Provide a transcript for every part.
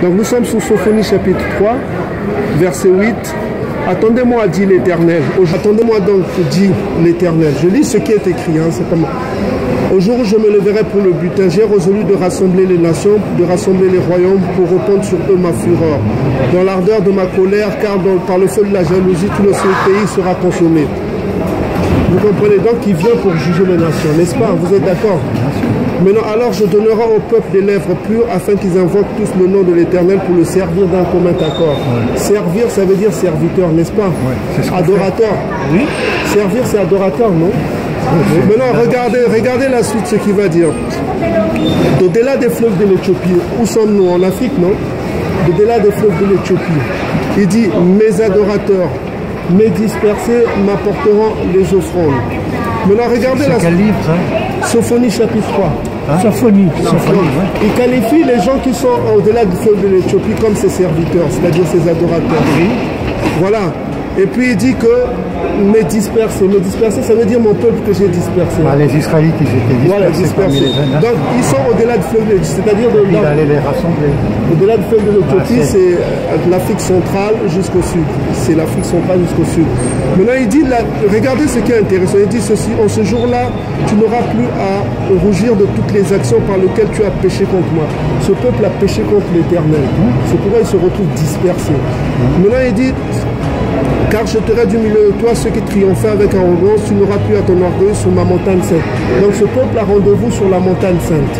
Donc nous sommes sous Sophonie chapitre 3, verset 8. Attendez-moi, dit l'Éternel. Attendez-moi donc, dit l'Éternel. Je lis ce qui est écrit, hein, c'est comme... Au jour où je me leverai pour le butin, j'ai résolu de rassembler les nations, de rassembler les royaumes pour répandre sur eux ma fureur. Dans l'ardeur de ma colère, car par le feu de la jalousie, tout le pays sera consommé. Vous comprenez donc qu'il vient pour juger les nations, n'est-ce pas? Vous êtes d'accord? Maintenant, alors je donnerai au peuple des lèvres pures afin qu'ils invoquent tous le nom de l'Éternel pour le servir d'un commun accord. Ouais. Servir, ça veut dire serviteur, n'est-ce pas? Ouais, adorateur. Oui. Servir, c'est adorateur, non? Maintenant, regardez la suite, ce qu'il va dire. Au-delà des fleuves de l'Éthiopie, où sommes-nous? En Afrique, non? Au-delà des fleuves de l'Éthiopie. Il dit, mes adorateurs, mes dispersés m'apporteront les offrandes. Maintenant, regardez la suite. Livre, hein? Sophonie chapitre 3. Hein? Sophonie. Ouais. Il qualifie les gens qui sont au-delà du fleuve de l'Éthiopie comme ses serviteurs, c'est-à-dire ses adorateurs. Oui. Voilà. Et puis il dit que mes dispersés, ça veut dire mon peuple que j'ai dispersé. Ah, les Israélites, ils étaient dispersés. Voilà, dispersés. Donc ils sont au-delà du fleuve de l'Éthiopie, c'est-à-dire il allait les rassembler. Au-delà du fleuve de l'Éthiopie, c'est l'Afrique centrale jusqu'au sud. C'est l'Afrique centrale jusqu'au sud. Maintenant il dit, là, regardez ce qui est intéressant, il dit ceci, en ce jour-là, tu n'auras plus à rougir de toutes les actions par lesquelles tu as péché contre moi. Ce peuple a péché contre l'Éternel. C'est pourquoi il se retrouve dispersé. Maintenant il dit, car je jeterai du milieu de toi ceux qui triomphaient avec arrogance, tu n'auras plus à ton orgueil sur ma montagne sainte. Donc ce peuple a rendez-vous sur la montagne sainte.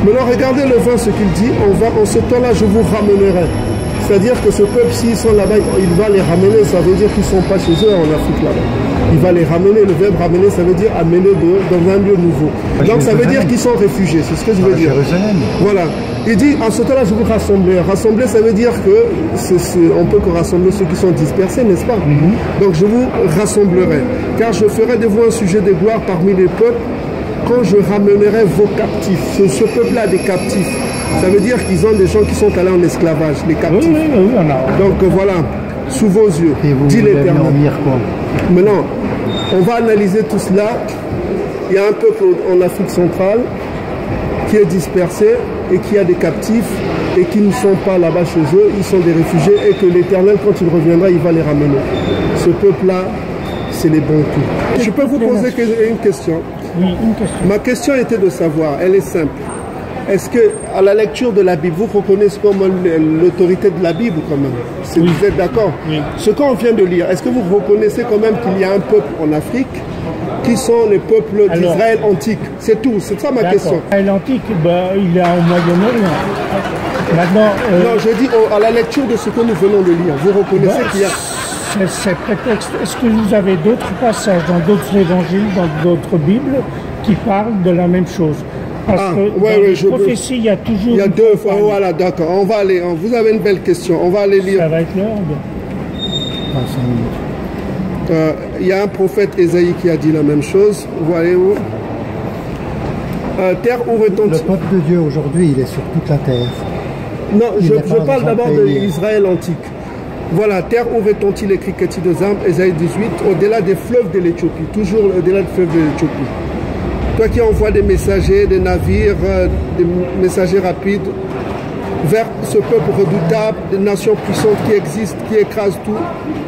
Maintenant regardez le 20 ce qu'il dit, en ce temps-là je vous ramènerai. C'est-à-dire que ce peuple, s'ils sont là-bas, il va les ramener, ça veut dire qu'ils ne sont pas chez eux en Afrique là-bas. Il va les ramener, le verbe ramener, ça veut dire amener dans un lieu nouveau. Donc ça veut dire qu'ils sont réfugiés, c'est ce que je veux dire. Voilà. Il dit, en ce temps-là, je vous rassemblerai. Rassembler, ça veut dire que on peut que rassembler ceux qui sont dispersés, n'est-ce pas? Donc je vous rassemblerai. Car je ferai de vous un sujet de gloire parmi les peuples, quand je ramènerai vos captifs. Ce peuple-là a des captifs. Ça veut dire qu'ils ont des gens qui sont allés en esclavage, les captifs. Donc voilà, sous vos yeux, dit l'Éternel. Maintenant, on va analyser tout cela. Il y a un peuple en Afrique centrale qui est dispersé et qui a des captifs et qui ne sont pas là-bas chez eux, ils sont des réfugiés et que l'Éternel, quand il reviendra, il va les ramener. Ce peuple-là, c'est les bons coups. Je peux vous poser une question? Oui, une question. Ma question était de savoir, elle est simple. Est-ce que, à la lecture de la Bible, vous reconnaissez comme l'autorité de la Bible quand même? Oui. Vous êtes d'accord? Oui. Ce qu'on vient de lire, est-ce que vous reconnaissez quand même qu'il y a un peuple en Afrique qui sont les peuples d'Israël antique? C'est tout, c'est ça ma question. L'Israël antique, il est au Moyen-Orient. Maintenant, non, je dis à la lecture de ce que nous venons de lire, vous reconnaissez qu'il y a... C'est prétexte. Est-ce que vous avez d'autres passages dans d'autres évangiles, dans d'autres Bibles, qui parlent de la même chose? Parce que dans les prophéties, il y a toujours... Il y a deux fois, voilà, d'accord. On va aller... Vous avez une belle question, on va aller lire... Ça va être l'heure. Il y a un prophète Ésaïe qui a dit la même chose. Vous voyez où? Terre où retentit... Le peuple de Dieu aujourd'hui, il est sur toute la terre. Non, je parle d'abord de l'Israël antique. Voilà, terre où retentit les cliquetis des armes, Ésaïe 18, au-delà des fleuves de l'Éthiopie, toujours au-delà des fleuves de l'Éthiopie. Toi qui envoies des messagers, des navires, des messagers rapides, vers ce peuple redoutable, des nations puissantes qui existent, qui écrasent tout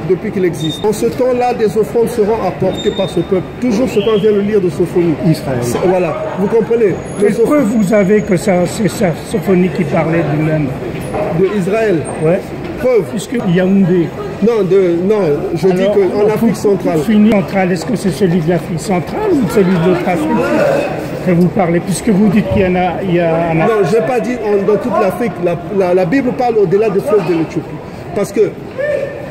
depuis qu'il existe. En ce temps-là, des offrandes seront apportées par ce peuple. Toujours ce qu'on vient de lire de Sophonie. Israël. Voilà, vous comprenez? Quelle preuve vous avez que c'est sa Sophonie qui parlait du même? De Israël? Ouais. Preuve. Puisque Yaoundé. Non, je dis qu'en Afrique centrale. Centrale, est-ce que c'est celui de l'Afrique centrale ou celui de l'autre Afrique que vous parlez? Puisque vous dites qu'il y en a... Non, je n'ai pas dit dans toute l'Afrique. La Bible parle au-delà des fleuves de l'Éthiopie. Parce que,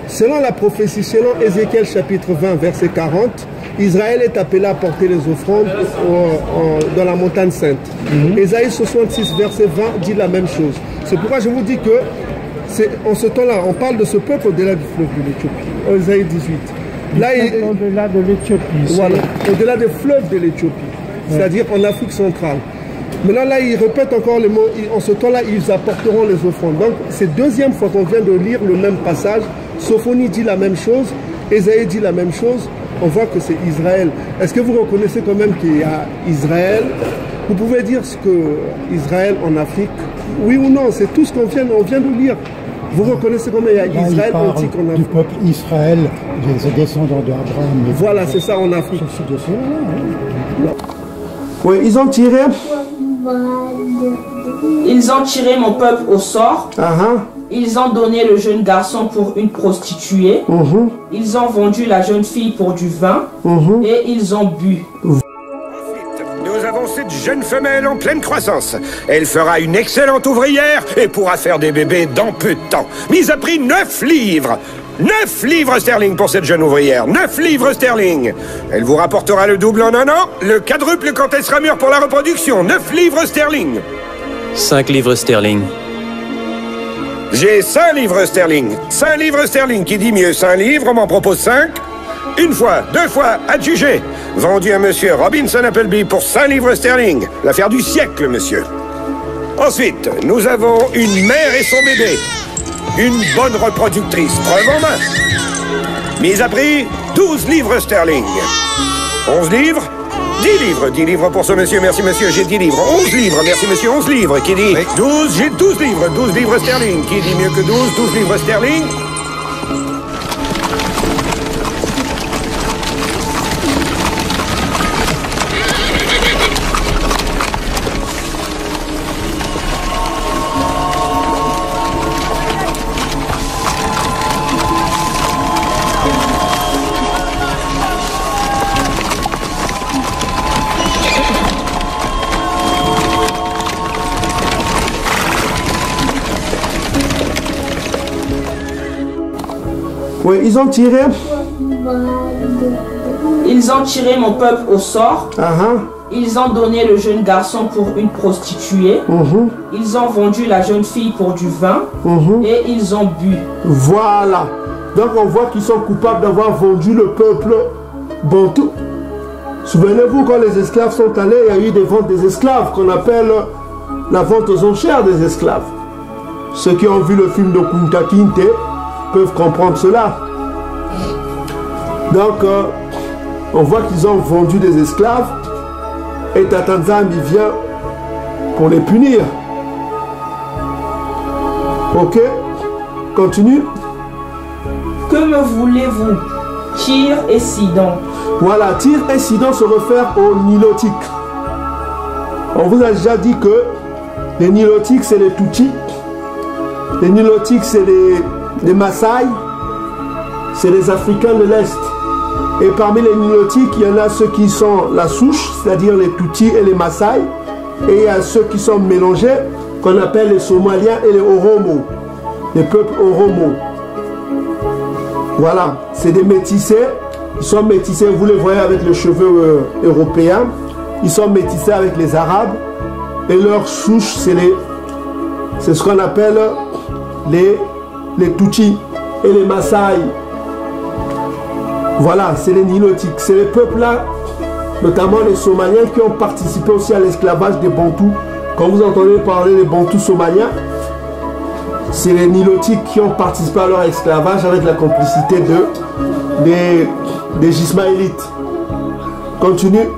selon la prophétie, selon Ézéchiel chapitre 20, verset 40, Israël est appelé à porter les offrandes dans la montagne sainte. Ésaïe 66, verset 20 dit la même chose. C'est pourquoi je vous dis que en ce temps-là, on parle de ce peuple au-delà du fleuve de l'Éthiopie. Ésaïe 18. Là, au-delà de l'Éthiopie. Voilà, au-delà des fleuves de l'Éthiopie. C'est-à-dire en Afrique centrale. Maintenant, là, il répète encore les mots. En ce temps-là, ils apporteront les offrandes. Donc, c'est deuxième fois qu'on vient de lire le même passage. Sophonie dit la même chose. Ésaïe dit la même chose. On voit que c'est Israël. Est-ce que vous reconnaissez quand même qu'il y a Israël? Vous pouvez dire ce que Israël en Afrique oui ou non, c'est tout ce on vient de lire. Vous reconnaissez combien il y a Israël antique en Afrique? Du peuple Israël, des descendants d'Abraham. Voilà, c'est ça en Afrique. C'est de cela, oui, ils ont tiré. Ils ont tiré mon peuple au sort. Uh-huh. Ils ont donné le jeune garçon pour une prostituée. Uh-huh. Ils ont vendu la jeune fille pour du vin. Uh-huh. Et ils ont bu. Nous avons cette jeune femelle en pleine croissance. Elle fera une excellente ouvrière et pourra faire des bébés dans peu de temps. Mise à prix 9 livres. 9 livres sterling pour cette jeune ouvrière. 9 livres sterling. Elle vous rapportera le double en un an, le quadruple quand elle sera mûre pour la reproduction. 9 livres sterling. 5 livres sterling. J'ai 5 livres sterling. 5 livres sterling, qui dit mieux 5 livres, on m'en propose 5. Une fois, 2 fois, adjugé. Vendu à monsieur Robinson Appleby pour 5 livres sterling. L'affaire du siècle, monsieur. Ensuite, nous avons une mère et son bébé. Une bonne reproductrice, preuve en main. Mise à prix, 12 livres sterling. 11 livres, 10 livres. 10 livres pour ce monsieur, merci monsieur, j'ai 10 livres. 11 livres, merci monsieur, 11 livres. Qui dit 12, j'ai 12 livres. 12 livres sterling. Qui dit mieux que 12, 12 livres sterling. Oui, ils ont tiré. Ils ont tiré mon peuple au sort. Uh-huh. Ils ont donné le jeune garçon pour une prostituée. Uh-huh. Ils ont vendu la jeune fille pour du vin. Uh-huh. Et ils ont bu. Voilà. Donc on voit qu'ils sont coupables d'avoir vendu le peuple bantou. Souvenez-vous, quand les esclaves sont allés, il y a eu des ventes des esclaves qu'on appelle la vente aux enchères des esclaves. Ceux qui ont vu le film de Kunta Kinte peuvent comprendre cela. Donc, on voit qu'ils ont vendu des esclaves et Tatanzam il vient pour les punir. Ok, continue. Que me voulez-vous? Tyr et Sidon. Voilà, Tyr et Sidon se réfèrent aux Nilotiques. On vous a déjà dit que les Nilotiques, c'est les Tutsis. Les Nilotiques, c'est les Maasai, c'est les Africains de l'Est. Et parmi les Nilotiques, il y en a ceux qui sont la souche, c'est-à-dire les Tutsis et les Maasai. Et il y a ceux qui sont mélangés, qu'on appelle les Somaliens et les Oromo, les peuples Oromo. Voilà, c'est des métissés. Ils sont métissés, vous les voyez avec les cheveux européens. Ils sont métissés avec les Arabes. Et leur souche, c'est ce qu'on appelle les Tutsis et les Maasai. Voilà, c'est les Nilotiques. C'est les peuples-là, notamment les Somaliens, qui ont participé aussi à l'esclavage des Bantous. Quand vous entendez parler des Bantous somaliens, c'est les Nilotiques qui ont participé à leur esclavage avec la complicité des Ismaélites. Continue.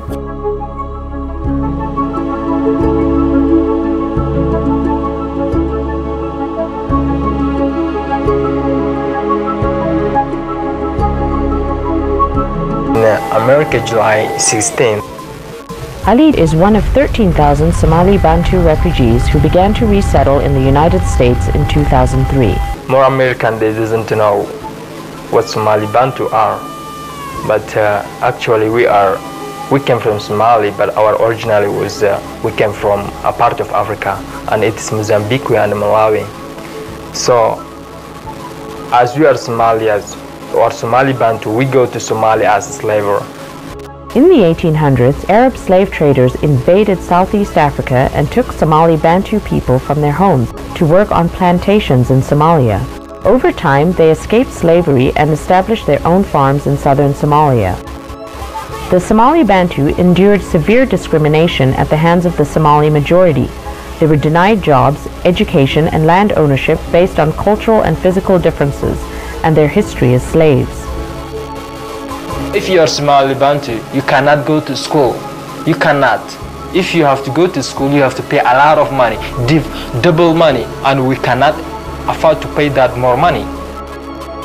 America, July 16th. Khalid is one of 13,000 Somali Bantu refugees who began to resettle in the United States in 2003. More American, they doesn't know what Somali Bantu are, but actually we came from Somali, but our originally was we came from a part of Africa, and it's Mozambique and Malawi. So as we are Somalians or Somali Bantu, we go to Somalia as a slaver. In the 1800s, Arab slave traders invaded Southeast Africa and took Somali Bantu people from their homes to work on plantations in Somalia. Over time, they escaped slavery and established their own farms in southern Somalia. The Somali Bantu endured severe discrimination at the hands of the Somali majority. They were denied jobs, education, and land ownership based on cultural and physical differences, and their history as slaves. If you are Somali Bantu, you cannot go to school. You cannot. If you have to go to school, you have to pay a lot of money, double money, and we cannot afford to pay that more money.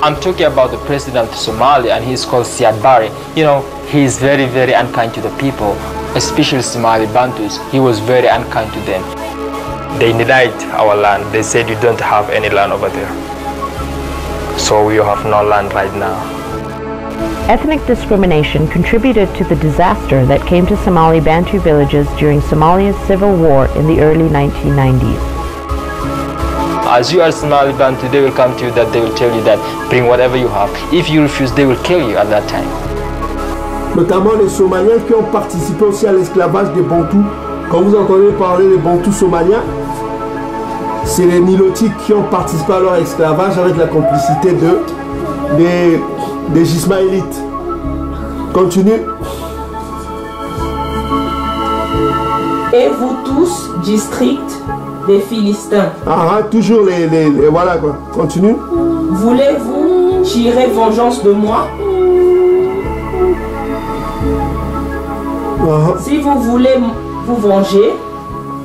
I'm talking about the president of Somalia, and he's called Siad Barre. You know, he is very, very unkind to the people, especially Somali Bantus. He was very unkind to them. They denied our land. They said you don't have any land over there. So we have no land right now. Ethnic discrimination contributed to the disaster that came to Somali Bantu villages during Somalia's civil war in the early 1990s. As you are Somali Bantu, they will come to you that they will tell you that bring whatever you have. If you refuse, they will kill you at that time. Notamment les Somaliens qui ont participé aussi à l'esclavage des Bantous. Quand vous entendez parler des Bantous somaliens, c'est les Nilotiques qui ont participé à leur esclavage avec la complicité des Ismaélites. Continue. Et vous tous, district des Philistins. Toujours les voilà quoi. Continue. Voulez-vous tirer vengeance de moi? Si vous voulez vous venger,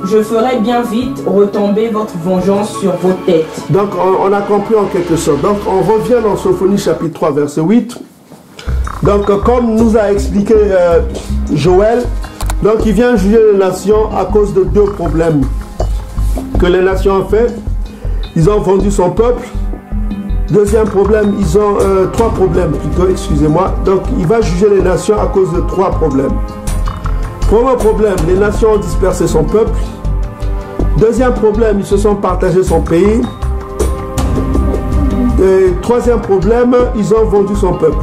je ferai bien vite retomber votre vengeance sur vos têtes. Donc on a compris en quelque sorte. Donc on revient dans Sophonie chapitre 3 verset 8. Donc comme nous a expliqué Joël, donc il vient juger les nations à cause de deux problèmes que les nations ont fait. Ils ont vendu son peuple. Deuxième problème, ils ont trois problèmes plutôt, excusez-moi. Donc il va juger les nations à cause de trois problèmes. Premier problème, les nations ont dispersé son peuple. Deuxième problème, ils se sont partagés son pays. Et troisième problème, ils ont vendu son peuple.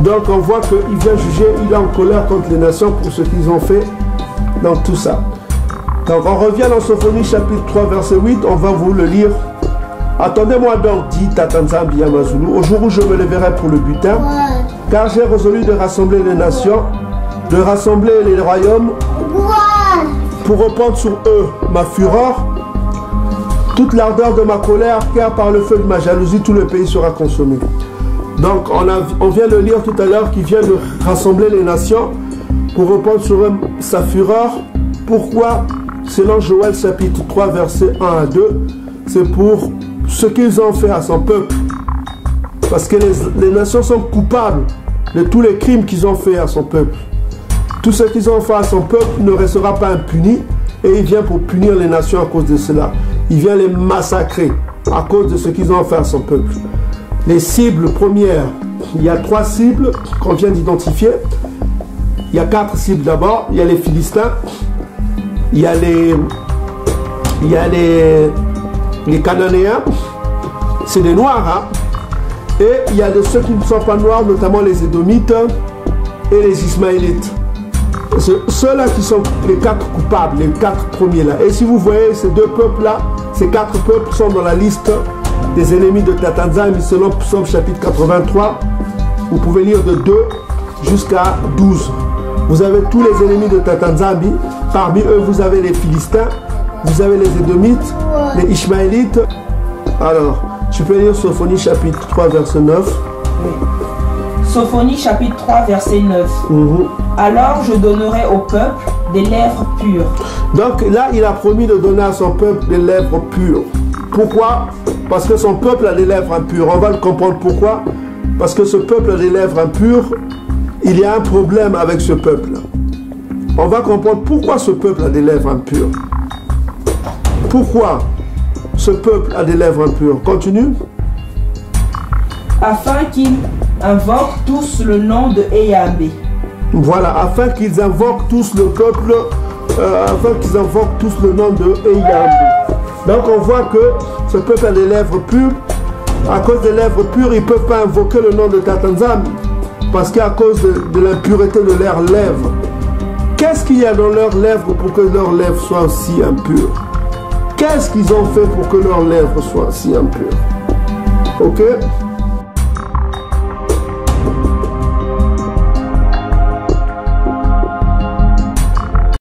Donc on voit qu'il vient juger, il est en colère contre les nations pour ce qu'ils ont fait dans tout ça. Donc on revient dans Sophonie chapitre 3 verset 8, on va vous le lire. Attendez-moi donc, dit Tatanzambi Yamazulu, au jour où je me leverai pour le butin, car j'ai résolu de rassembler les nations, de rassembler les royaumes, pour reprendre sur eux ma fureur, toute l'ardeur de ma colère, car par le feu de ma jalousie, tout le pays sera consommé. Donc on vient de lire tout à l'heure qu'il vient de rassembler les nations pour reprendre sur eux sa fureur. Pourquoi? Selon Joël chapitre 3 versets 1 à 2, c'est pour ce qu'ils ont fait à son peuple. Parce que les nations sont coupables de tous les crimes qu'ils ont fait à son peuple. Tout ce qu'ils ont fait à son peuple ne restera pas impuni, et il vient pour punir les nations à cause de cela. Il vient les massacrer à cause de ce qu'ils ont fait à son peuple. Les cibles premières, il y a trois cibles qu'on vient d'identifier. Il y a quatre cibles d'abord. Il y a les Philistins, il y a les Cananéens, c'est des Noirs, hein? Et il y a de ceux qui ne sont pas noirs, notamment les Édomites et les Ismaélites. Ceux-là qui sont les quatre coupables, les quatre premiers là. Et si vous voyez ces deux peuples-là, ces quatre peuples sont dans la liste des ennemis de Tatanzambi selon Psaume chapitre 83. Vous pouvez lire de 2 jusqu'à 12. Vous avez tous les ennemis de Tatanzambi. Parmi eux, vous avez les Philistins, vous avez les Édomites, les Ishmaélites. Alors, tu peux lire Sophonie chapitre 3 verset 9. Oui. Sophonie chapitre 3 verset 9. Alors je donnerai au peuple des lèvres pures. Donc là, il a promis de donner à son peuple des lèvres pures. Pourquoi? Parce que son peuple a des lèvres impures. On va le comprendre pourquoi. Parce que ce peuple a des lèvres impures. Il y a un problème avec ce peuple. On va comprendre pourquoi ce peuple a des lèvres impures. Pourquoi ce peuple a des lèvres impures? Continue. Afin qu'ils invoquent tous le nom de Eyambé. Voilà, afin qu'ils invoquent tous le peuple, afin qu'ils invoquent tous le nom de Eyambé. Donc on voit que ce peuple a des lèvres pures. À cause des lèvres pures, ils ne peuvent pas invoquer le nom de Tatanzambi. Parce qu'à cause de l'impureté de leurs lèvres. Qu'est-ce qu'il y a dans leurs lèvres pour que leurs lèvres soient aussi impures? Qu'est-ce qu'ils ont fait pour que leurs lèvres soient si impures? Ok?